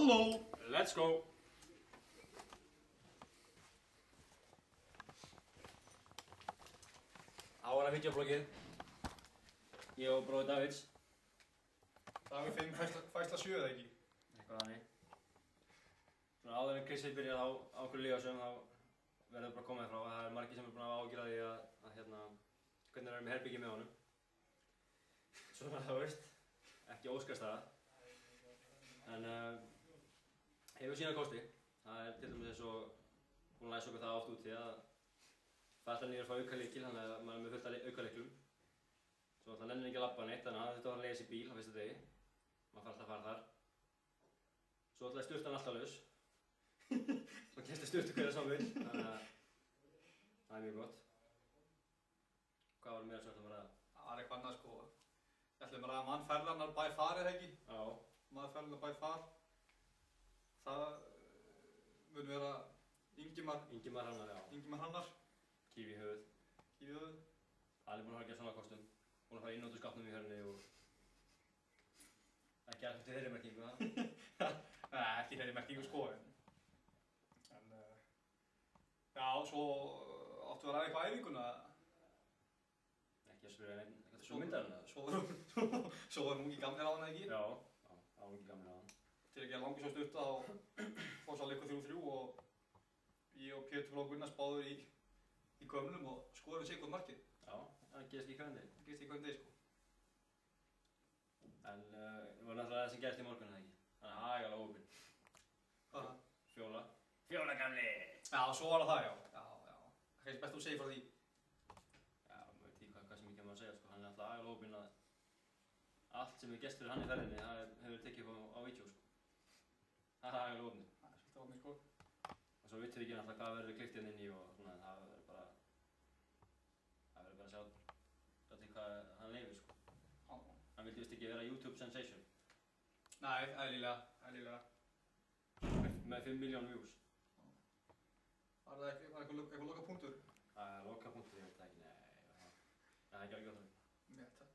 Halló! Let's go! Ára videoblogið. Ég og bróði Davids. Davíð 5 fæsla 7 eða ekki? Eitthvað þannig. Svona áður en Chris byrjar á okkur lífasögum þá verður bara að koma þér frá. Það margir sem búin að hafa ágjörð því hvernig það með herbyggið með honum. Svona þú veist, ekki óskastaða. En hefur sína kosti. Það til dæmis eins og búin að læsa okkur það oft úti að fara alltaf niður að fá aukalykil, þannig að maður með fullt af aukaleklum. Svo alltaf nennir ekki að labba neitt, þannig að hann þurfti að fara að leysa í bíl á fyrsta degi. Maður fær alltaf að fara þar. Svo alltaf sturtan alltaf laus. Svo kemst sturtu hverja saman, þannig að það er mjög gott. Hvað var meira sem ætlum að ræða? Það var eitthvað annað sko. Ég ætlum að ræða mannferðarnar by far eða ekki? Já. Mannferðarnar by far. Það mun vera Ingimar Hrannar. Kífi í höfuð. Kífi í höfuð. Ali búinn að fara að gera svona kostum. Búinn að fara inn út úr skápnum í hörni og ekki alltaf til þeirri merkingu, það? Nei, ekki þeirri merkingu sko. En já, svo áttu að ræða eitthvað æfinguna. Ekki að spyrja neinn, eitthvað svo myndar hann eða? Svo var ungi gamlir á hann eða ekki? Já, það var ungi gamlir á hann. Til að gera langi svo stutta þá fór sá leikur 3-3 og ég og Pétur Flók Gunnars báður í gömlum og skoðum við sikkert markið. Já, það gerist ekki hvern degi. Það gerist ekki hvern degi sko. En það var náttúrulega það sem gerist í morgun, eða ekki? Þannig að agalega óopinn. Hvað? Fjóla. Fjóla gamli! Já, svo var það já. Já. Það er kannski best að þú segir frá því. Já, maður veit ekki hvað sem ekki maður að segja sko. Hann er alltaf agalega óopinn að allt sem er gerst fyrir hann í ferðinni, það hefur tekið upp á vídeó sko. Það er agalega óopinn. Það er svolítið óopinn sko. Og svo vittum við ekki náttúrulega hvað verður klipptið inn í og svona, það verður bara að sjá til hvað hann leifir sko. Hann vildi vist ekki vera YouTube sensation. Nei, eðlilega. Með 5 miljón views. Var það eitthvað lokapunktur? Lokapunktur, ég veit það ekki, nei. Það er ekki alveg gott það. Ég veit það.